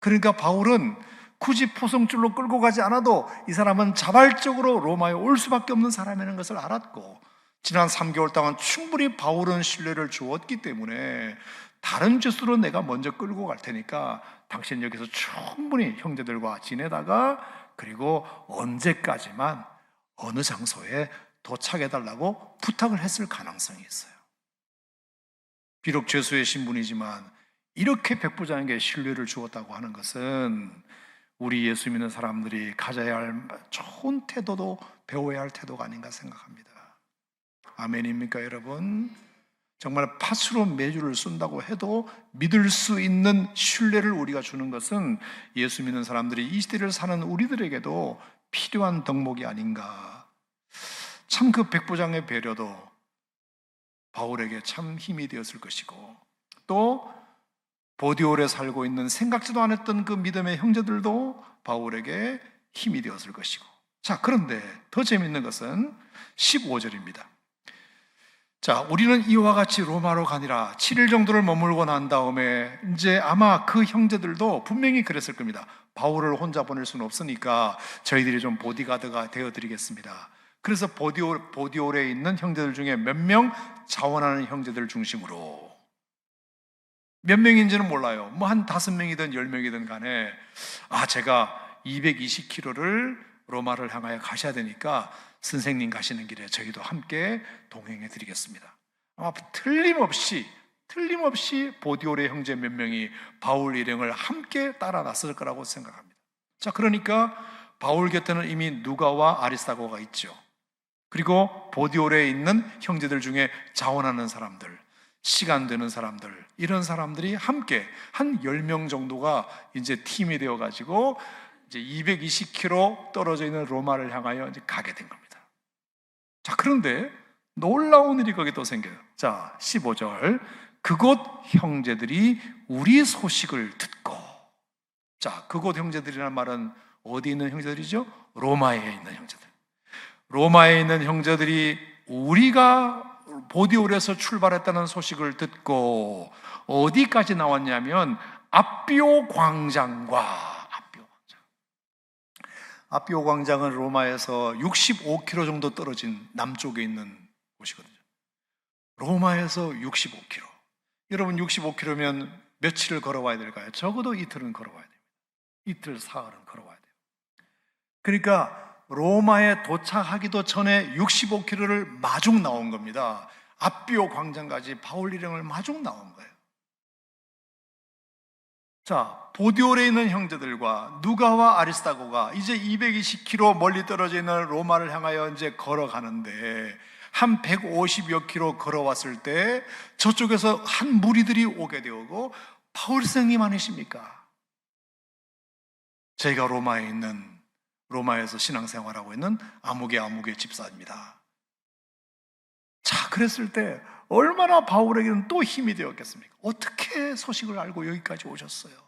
그러니까 바울은 굳이 포성줄로 끌고 가지 않아도 이 사람은 자발적으로 로마에 올 수밖에 없는 사람이라는 것을 알았고, 지난 3개월 동안 충분히 바울은 신뢰를 주었기 때문에 다른 죄수로 내가 먼저 끌고 갈 테니까 당신 여기서 충분히 형제들과 지내다가 그리고 언제까지만 어느 장소에 도착해달라고 부탁을 했을 가능성이 있어요. 비록 죄수의 신분이지만 이렇게 백부장에게 신뢰를 주었다고 하는 것은 우리 예수 믿는 사람들이 가져야 할 좋은 태도도 배워야 할 태도가 아닌가 생각합니다. 아멘입니까, 여러분? 정말 팥으로 메주를 쏜다고 해도 믿을 수 있는 신뢰를 우리가 주는 것은 예수 믿는 사람들이 이 시대를 사는 우리들에게도 필요한 덕목이 아닌가. 참 그 백부장의 배려도 바울에게 참 힘이 되었을 것이고, 또 보디올에 살고 있는 생각지도 않았던 그 믿음의 형제들도 바울에게 힘이 되었을 것이고. 자, 그런데 더 재밌는 것은 15절입니다. 자, 우리는 이와 같이 로마로 가니라. 7일 정도를 머물고 난 다음에 이제 아마 그 형제들도 분명히 그랬을 겁니다. 바울을 혼자 보낼 수는 없으니까 저희들이 좀 보디가드가 되어드리겠습니다. 그래서 보디올에 있는 형제들 중에 몇 명 자원하는 형제들 중심으로, 몇 명인지는 몰라요. 뭐 한 5명이든 10명이든 간에, 제가 220km를 로마를 향하여 가셔야 되니까 선생님 가시는 길에 저희도 함께 동행해 드리겠습니다. 아마 틀림없이 보디올의 형제 몇 명이 바울 일행을 함께 따라 났을 거라고 생각합니다. 자, 그러니까 바울 곁에는 이미 누가와 아리스다고가 있죠. 그리고 보디올에 있는 형제들 중에 자원하는 사람들, 시간 되는 사람들, 이런 사람들이 함께 한 10명 정도가 이제 팀이 되어 가지고 이제 220km 떨어져 있는 로마를 향하여 이제 가게 된 겁니다. 자, 그런데 놀라운 일이 거기 또 생겨요. 자, 15절. 그곳 형제들이 우리 소식을 듣고. 자, 그곳 형제들이라는 말은 어디 있는 형제들이죠? 로마에 있는 형제들. 로마에 있는 형제들이 우리가 보디올에서 출발했다는 소식을 듣고 어디까지 나왔냐면 아비오 광장과, 아비오 광장은 로마에서 65km 정도 떨어진 남쪽에 있는 곳이거든요. 로마에서 65km. 여러분, 65km면 며칠을 걸어와야 될까요? 적어도 이틀은 걸어와야 됩니다. 이틀, 사흘은 걸어와야 돼요. 그러니까 로마에 도착하기도 전에 65km를 마중 나온 겁니다. 아비오 광장까지 바울 일행을 마중 나온 거예요. 자, 보디올에 있는 형제들과 누가와 아리스다고가 이제 220km 멀리 떨어져 있는 로마를 향하여 이제 걸어가는데, 한 150여 킬로 걸어왔을 때 저쪽에서 한 무리들이 오게 되고, 바울 선생님 아니십니까? 저희가 로마에 있는 로마에서 신앙생활하고 있는 아무개 집사입니다. 자, 그랬을 때 얼마나 바울에게는 또 힘이 되었겠습니까? 어떻게 소식을 알고 여기까지 오셨어요?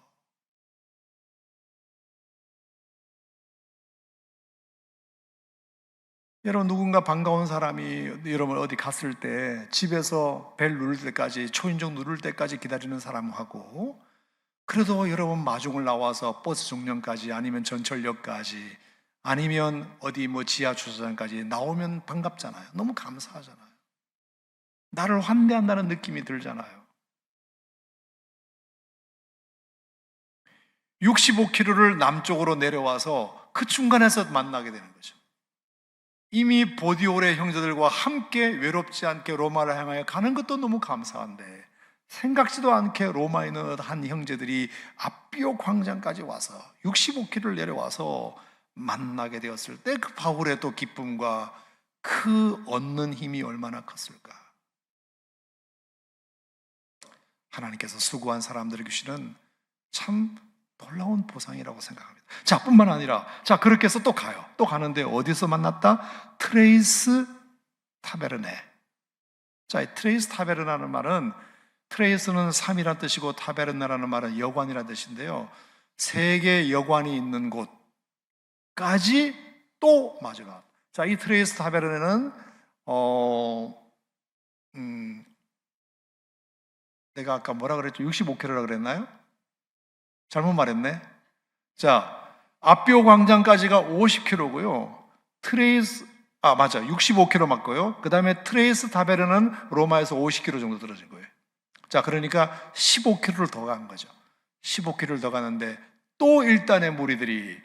여러분, 누군가 반가운 사람이 여러분 어디 갔을 때 집에서 벨 누를 때까지, 초인종 누를 때까지 기다리는 사람하고, 그래도 여러분 마중을 나와서 버스 정류장까지, 아니면 전철역까지, 아니면 어디 뭐 지하 주차장까지 나오면 반갑잖아요. 너무 감사하잖아요. 나를 환대한다는 느낌이 들잖아요. 65km를 남쪽으로 내려와서 그 중간에서 만나게 되는 거죠. 이미 보디올의 형제들과 함께 외롭지 않게 로마를 향하여 가는 것도 너무 감사한데, 생각지도 않게 로마에 있는 한 형제들이 아비오 광장까지 와서 65km를 내려와서 만나게 되었을 때 그 바울의 또 기쁨과 그 얻는 힘이 얼마나 컸을까. 하나님께서 수고한 사람들에게 주시는 참 놀라운 보상이라고 생각합니다. 자, 뿐만 아니라, 자, 그렇게 해서 또 가요. 또 가는데 어디서 만났다? 트레이스 타베르네. 자, 이 트레이스 타베르라는 말은, 트레이스는 3이라는 뜻이고 타베르네라는 말은 여관이라는 뜻인데요, 세계 여관이 있는 곳까지 또 마주가. 자, 이 트레이스 타베르네는 내가 아까 뭐라 그랬죠? 65km라 그랬나요? 잘못 말했네. 자, 아비오 광장까지가 50km고요. 맞아. 65km 맞고요. 그 다음에 트레이스 타베르는 로마에서 50km 정도 떨어진 거예요. 자, 그러니까 15km를 더 간 거죠. 15km를 더 가는데 또 일단의 무리들이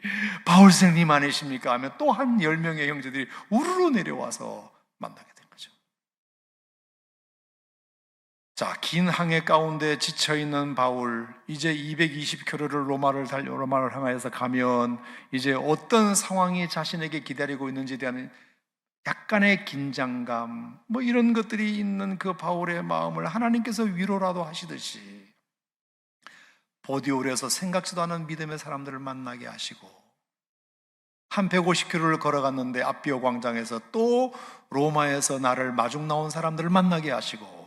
바울생님 아니십니까? 하면 또 한 10명의 형제들이 우르르 내려와서 만나게 된 거죠. 자, 긴 항해 가운데 지쳐있는 바울, 이제 220km를 로마를 향하여서 가면 이제 어떤 상황이 자신에게 기다리고 있는지에 대한 약간의 긴장감, 뭐 이런 것들이 있는 그 바울의 마음을 하나님께서 위로라도 하시듯이 보디올에서 생각지도 않은 믿음의 사람들을 만나게 하시고, 한 150km를 걸어갔는데 아비오 광장에서 또 로마에서 나를 마중 나온 사람들을 만나게 하시고,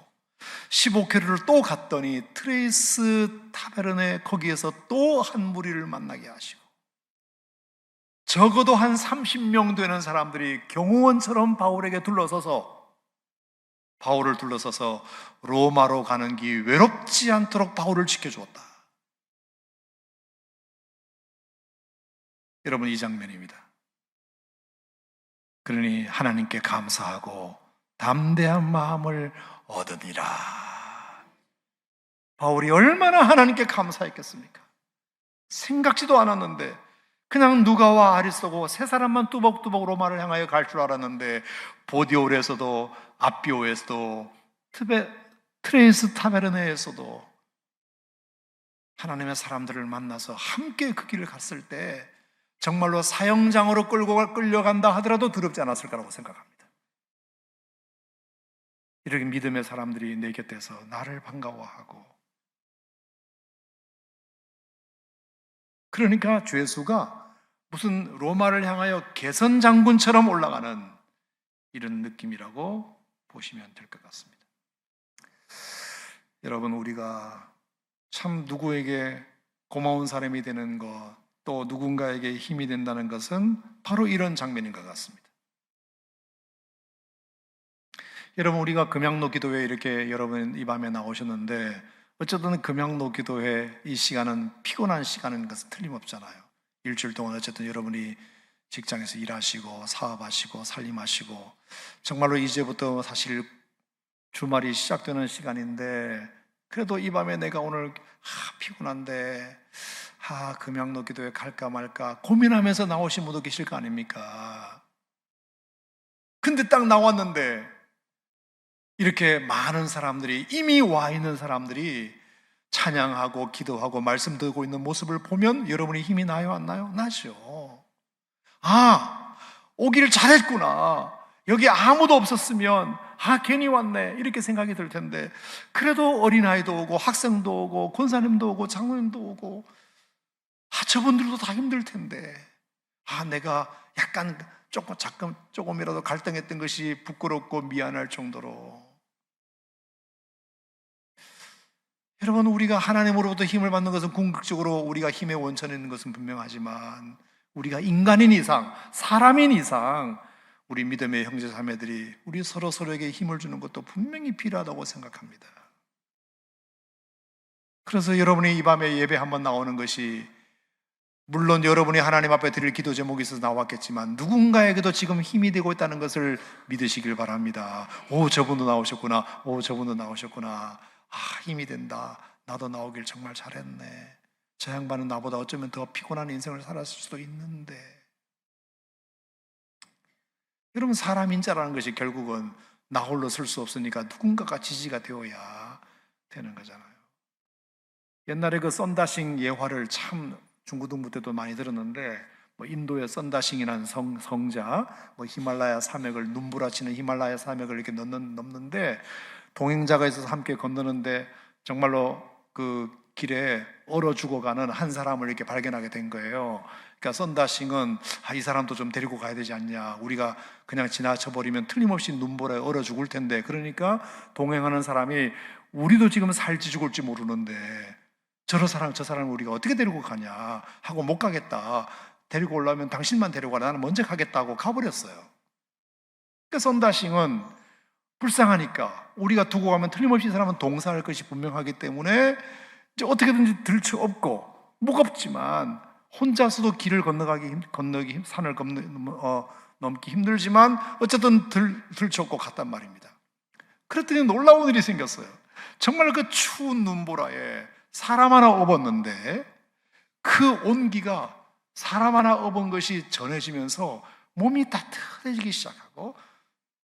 15km를 또 갔더니 트레이스 타베르네 거기에서 또 한 무리를 만나게 하시고, 적어도 한 30명 되는 사람들이 경호원처럼 바울을 둘러서서 로마로 가는 길 외롭지 않도록 바울을 지켜주었다. 여러분, 이 장면입니다. 그러니 하나님께 감사하고 담대한 마음을 얻으니라. 바울이 얼마나 하나님께 감사했겠습니까? 생각지도 않았는데, 그냥 누가와 아리스도고 세 사람만 뚜벅뚜벅 로마를 향하여 갈 줄 알았는데, 보디올에서도 아비오에서도 트레이스 타베르네에서도 하나님의 사람들을 만나서 함께 그 길을 갔을 때 정말로 사형장으로 끌려간다 하더라도 두렵지 않았을 거라고 생각합니다. 이렇게 믿음의 사람들이 내 곁에서 나를 반가워하고, 그러니까 죄수가 무슨 로마를 향하여 개선 장군처럼 올라가는 이런 느낌이라고 보시면 될 것 같습니다. 여러분, 우리가 참 누구에게 고마운 사람이 되는 것, 또 누군가에게 힘이 된다는 것은 바로 이런 장면인 것 같습니다. 여러분, 우리가 금양로 기도회 이렇게 여러분 이 밤에 나오셨는데, 어쨌든 금양로 기도회 이 시간은 피곤한 시간인 것은 틀림없잖아요. 일주일 동안 어쨌든 여러분이 직장에서 일하시고 사업하시고 살림하시고, 정말로 이제부터 사실 주말이 시작되는 시간인데, 그래도 이 밤에 내가 오늘 피곤한데 금양로 기도회 갈까 말까 고민하면서 나오신 분도 계실 거 아닙니까? 근데 딱 나왔는데 이렇게 많은 사람들이, 이미 와 있는 사람들이 찬양하고 기도하고 말씀 듣고 있는 모습을 보면 여러분이 힘이 나요, 안 나요? 나죠. 오기를 잘했구나. 여기 아무도 없었으면 괜히 왔네, 이렇게 생각이 들 텐데, 그래도 어린아이도 오고 학생도 오고 권사님도 오고 장로님도 오고, 저분들도 다 힘들 텐데 내가 약간 조금이라도 갈등했던 것이 부끄럽고 미안할 정도로. 여러분, 우리가 하나님으로부터 힘을 받는 것은 궁극적으로 우리가 힘의 원천에 있는 것은 분명하지만, 우리가 인간인 이상, 사람인 이상, 우리 믿음의 형제 자매들이 우리 서로에게 힘을 주는 것도 분명히 필요하다고 생각합니다. 그래서 여러분이 이 밤에 예배 한번 나오는 것이, 물론 여러분이 하나님 앞에 드릴 기도 제목이 있어서 나왔겠지만, 누군가에게도 지금 힘이 되고 있다는 것을 믿으시길 바랍니다. 저분도 나오셨구나. 저분도 나오셨구나. 힘이 된다. 나도 나오길 정말 잘했네. 저 양반은 나보다 어쩌면 더 피곤한 인생을 살았을 수도 있는데. 여러분, 사람인 자라는 것이 결국은 나 홀로 설 수 없으니까 누군가가 지지가 되어야 되는 거잖아요. 옛날에 그 썬다싱 예화를 참 중고등부 때도 많이 들었는데, 인도의 썬다싱이라는 성자, 히말라야 산맥을, 눈부라치는 히말라야 산맥을 이렇게 넘는데, 동행자가 있어서 함께 건너는데 정말로 그 길에 얼어 죽어가는 한 사람을 이렇게 발견하게 된 거예요. 그러니까 썬다싱은 이 사람도 좀 데리고 가야 되지 않냐, 우리가 그냥 지나쳐 버리면 틀림없이 눈보라에 얼어 죽을 텐데, 그러니까 동행하는 사람이 우리도 지금 살지 죽을지 모르는데 저 사람을 우리가 어떻게 데리고 가냐 하고, 못 가겠다, 데리고 올라오면 당신만 데리고 가라, 나는 먼저 가겠다고 가버렸어요. 그러니까 썬다싱은 불쌍하니까, 우리가 두고 가면 틀림없이 이 사람은 동사할 것이 분명하기 때문에 이제 어떻게든지 들쳐 업고, 무겁지만 혼자서도 길을 건너기 산을 넘기 힘들지만 어쨌든 들쳐업고 갔단 말입니다. 그랬더니 놀라운 일이 생겼어요. 정말 그 추운 눈보라에 사람 하나 업었는데, 그 온기가 사람 하나 업은 것이 전해지면서 몸이 따뜻해지기 시작하고,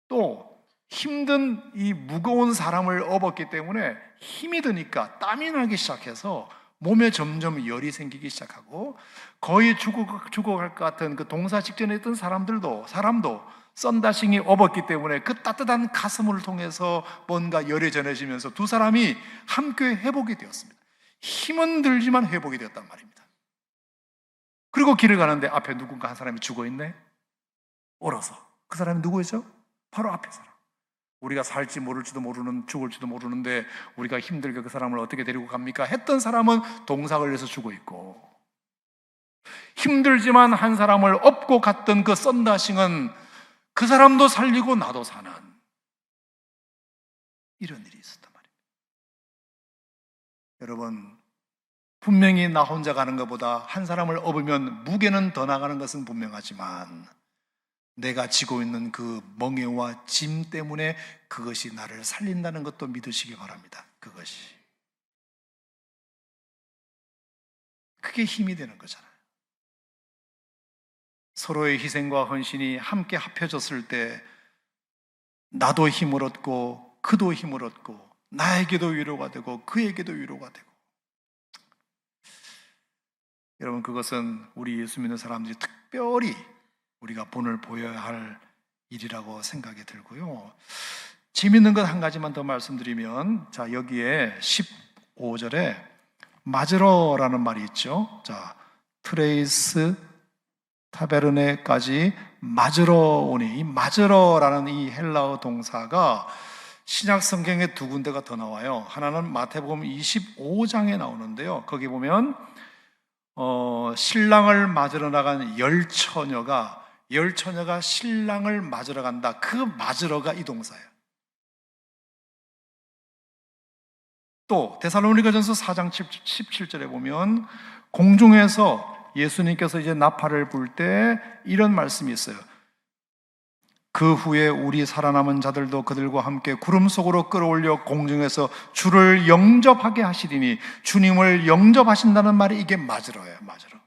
또 힘든 이 무거운 사람을 업었기 때문에 힘이 드니까 땀이 나기 시작해서 몸에 점점 열이 생기기 시작하고, 거의 죽어갈 것 같은 그 동사 직전에 있던 사람도 썬다싱이 업었기 때문에 그 따뜻한 가슴을 통해서 뭔가 열이 전해지면서 두 사람이 함께 회복이 되었습니다. 힘은 들지만 회복이 되었단 말입니다. 그리고 길을 가는데 앞에 누군가 한 사람이 죽어있네? 얼어서. 그 사람이 누구였죠? 바로 앞에 사람. 우리가 살지 모를지도 모르는, 죽을지도 모르는데 우리가 힘들게 그 사람을 어떻게 데리고 갑니까? 했던 사람은 동사 걸려서 죽어있고, 힘들지만 한 사람을 업고 갔던 그 썬다싱은 그 사람도 살리고 나도 사는 이런 일이 있었단 말입니다. 여러분, 분명히 나 혼자 가는 것보다 한 사람을 업으면 무게는 더 나가는 것은 분명하지만, 내가 지고 있는 그 멍에와 짐 때문에 그것이 나를 살린다는 것도 믿으시기 바랍니다. 그게 힘이 되는 거잖아요. 서로의 희생과 헌신이 함께 합해졌을 때 나도 힘을 얻고 그도 힘을 얻고, 나에게도 위로가 되고 그에게도 위로가 되고. 여러분, 그것은 우리 예수 믿는 사람들이 특별히 우리가 본을 보여야 할 일이라고 생각이 들고요. 재밌는 것 한 가지만 더 말씀드리면, 자, 여기에 15절에 마즈러라는 말이 있죠. 자, 트레이스 타베르네까지 마즈러 오니, 이 마즈러라는 이 헬라어 동사가 신약 성경에 두 군데가 더 나와요. 하나는 마태복음 25장에 나오는데요. 거기 보면 신랑을 맞으러 나간 열 처녀가 신랑을 맞으러 간다. 그 맞으러가 이 동사예요. 또 데살로니가전서 4장 17절에 보면 공중에서 예수님께서 이제 나팔을 불 때 이런 말씀이 있어요. 그 후에 우리 살아남은 자들도 그들과 함께 구름 속으로 끌어올려 공중에서 주를 영접하게 하시리니, 주님을 영접하신다는 말이 이게 맞으러예요. 맞으러.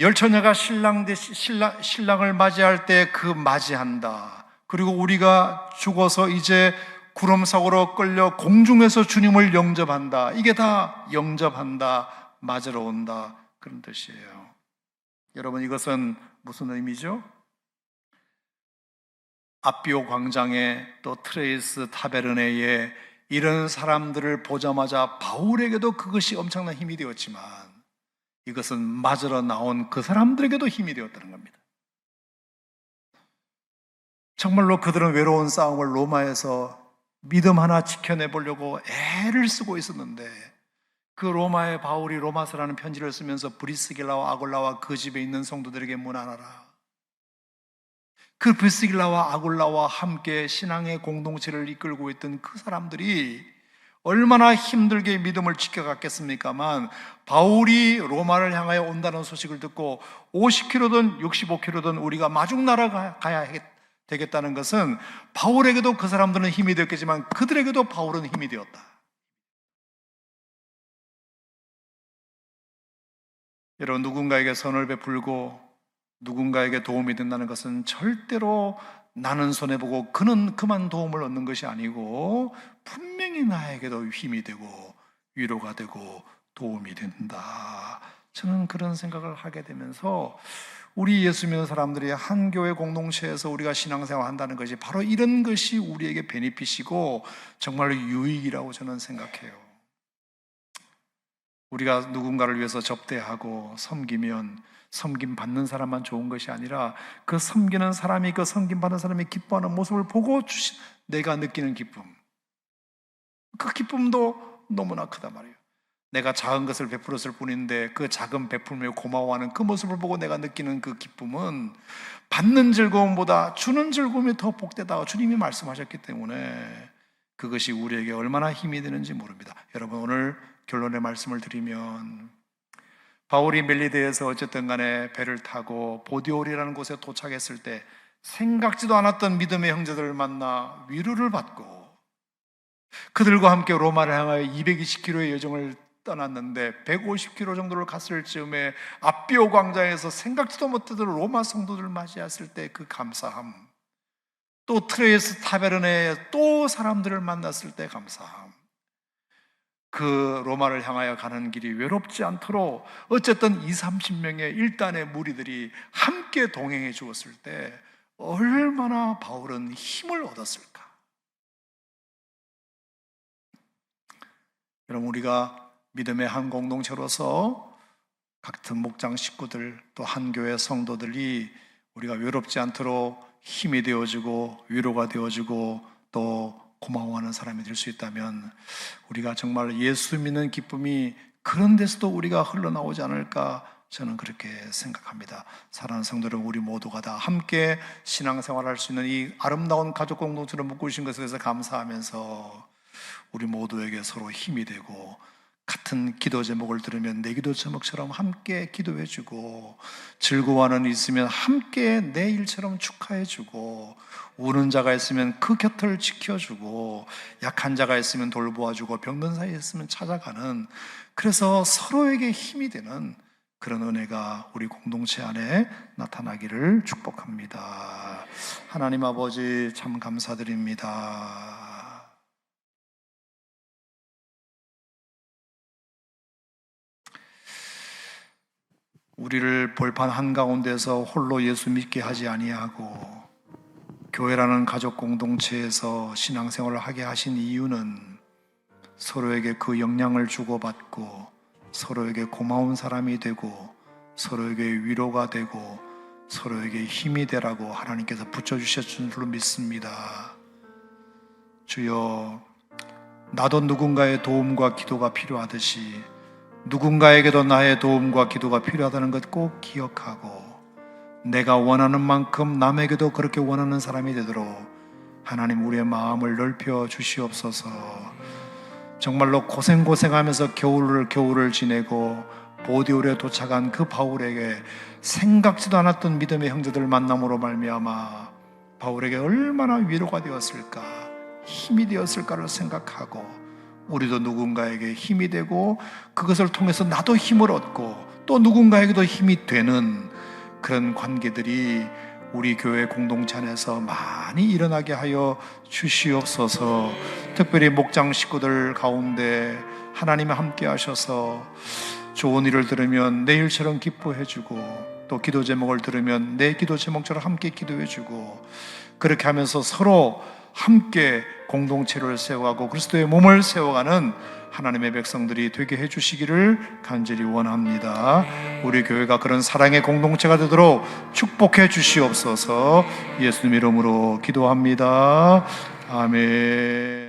열처녀가 신랑을 맞이할 때 그 맞이한다. 그리고 우리가 죽어서 이제 구름 속으로 끌려 공중에서 주님을 영접한다. 이게 다 영접한다, 맞으러 온다, 그런 뜻이에요. 여러분, 이것은 무슨 의미죠? 아비오 광장에 또 트레이스 타베르네에 이런 사람들을 보자마자 바울에게도 그것이 엄청난 힘이 되었지만 이것은 맞으러 나온 그 사람들에게도 힘이 되었다는 겁니다. 정말로 그들은 외로운 싸움을 로마에서 믿음 하나 지켜내보려고 애를 쓰고 있었는데, 그 로마의 바울이 로마서라는 편지를 쓰면서 브리스길라와 아굴라와 그 집에 있는 성도들에게 문안하라, 그 브리스길라와 아굴라와 함께 신앙의 공동체를 이끌고 있던 그 사람들이 얼마나 힘들게 믿음을 지켜갔겠습니까만, 바울이 로마를 향하여 온다는 소식을 듣고 50km든 65km든 우리가 마중 날아가야 되겠다는 것은 바울에게도 그 사람들은 힘이 되었겠지만 그들에게도 바울은 힘이 되었다. 여러분, 누군가에게 선을 베풀고 누군가에게 도움이 된다는 것은 절대로 나는 손해보고 그는 그만 도움을 얻는 것이 아니고 분명히 나에게도 힘이 되고 위로가 되고 도움이 된다. 저는 그런 생각을 하게 되면서 우리 예수 믿는 사람들이 한 교회 공동체에서 우리가 신앙생활 한다는 것이 바로 이런 것이 우리에게 베니핏이고 정말로 유익이라고 저는 생각해요. 우리가 누군가를 위해서 접대하고 섬기면 섬김 받는 사람만 좋은 것이 아니라 그 섬기는 사람이, 그 섬김 받는 사람이 기뻐하는 모습을 보고 내가 느끼는 기쁨, 그 기쁨도 너무나 크단 말이에요. 내가 작은 것을 베풀었을 뿐인데 그 작은 베풀며 고마워하는 그 모습을 보고 내가 느끼는 그 기쁨은 받는 즐거움보다 주는 즐거움이 더 복되다, 주님이 말씀하셨기 때문에 그것이 우리에게 얼마나 힘이 되는지 모릅니다. 여러분, 오늘 결론의 말씀을 드리면, 바울이 멜리데에서 어쨌든 간에 배를 타고 보디올이라는 곳에 도착했을 때 생각지도 않았던 믿음의 형제들을 만나 위로를 받고 그들과 함께 로마를 향하여 220km의 여정을 떠났는데 150km 정도를 갔을 즈음에 아비오 광장에서 생각지도 못했던 로마 성도들을 맞이했을 때 그 감사함, 또 트레이스 타베르네에 또 사람들을 만났을 때 감사함, 그 로마를 향하여 가는 길이 외롭지 않도록 어쨌든 20-30명의 일단의 무리들이 함께 동행해 주었을 때 얼마나 바울은 힘을 얻었을까. 여러분, 우리가 믿음의 한 공동체로서 같은 목장 식구들, 또 한 교회 성도들이 우리가 외롭지 않도록 힘이 되어주고 위로가 되어주고 또 고마워하는 사람이 될 수 있다면 우리가 정말 예수 믿는 기쁨이 그런 데서도 우리가 흘러나오지 않을까, 저는 그렇게 생각합니다. 사랑하는 성도 여러분, 우리 모두가 다 함께 신앙생활할 수 있는 이 아름다운 가족 공동체를 묶으신 것에 대해서 감사하면서 우리 모두에게 서로 힘이 되고, 같은 기도 제목을 들으면 내 기도 제목처럼 함께 기도해주고, 즐거워하는 일 있으면 함께 내 일처럼 축하해주고, 우는 자가 있으면 그 곁을 지켜주고, 약한 자가 있으면 돌보아주고, 병든 사이에 있으면 찾아가는, 그래서 서로에게 힘이 되는 그런 은혜가 우리 공동체 안에 나타나기를 축복합니다. 하나님 아버지, 참 감사드립니다. 우리를 벌판 한가운데서 홀로 예수 믿게 하지 아니하고 교회라는 가족 공동체에서 신앙생활을 하게 하신 이유는 서로에게 그 영향을 주고받고 서로에게 고마운 사람이 되고 서로에게 위로가 되고 서로에게 힘이 되라고 하나님께서 붙여주셨던 줄로 믿습니다. 주여, 나도 누군가의 도움과 기도가 필요하듯이 누군가에게도 나의 도움과 기도가 필요하다는 것 꼭 기억하고, 내가 원하는 만큼 남에게도 그렇게 원하는 사람이 되도록 하나님 우리의 마음을 넓혀 주시옵소서. 정말로 고생하면서 겨울을 지내고 보디올에 도착한 그 바울에게 생각지도 않았던 믿음의 형제들 만남으로 말미암아 바울에게 얼마나 위로가 되었을까, 힘이 되었을까를 생각하고, 우리도 누군가에게 힘이 되고 그것을 통해서 나도 힘을 얻고 또 누군가에게도 힘이 되는 그런 관계들이 우리 교회 공동체 안에서 많이 일어나게 하여 주시옵소서. 특별히 목장 식구들 가운데 하나님이 함께 하셔서 좋은 일을 들으면 내 일처럼 기뻐해주고, 또 기도 제목을 들으면 내 기도 제목처럼 함께 기도해주고, 그렇게 하면서 서로 함께 공동체를 세워가고 그리스도의 몸을 세워가는 하나님의 백성들이 되게 해주시기를 간절히 원합니다. 우리 교회가 그런 사랑의 공동체가 되도록 축복해 주시옵소서. 예수님 이름으로 기도합니다. 아멘.